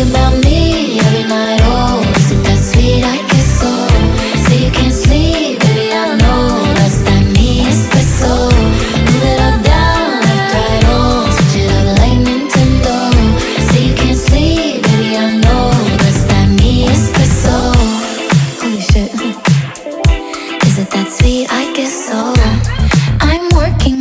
about me every night. Oh, is it that sweet? I guess so. Say you can't sleep, baby, I know that's that me espresso. Move it up, down, left, right, oh, switch it up like Nintendo. Say you can't sleep, baby, I know that's that me espresso. Holy shit. Is it that sweet? I guess so. I'm working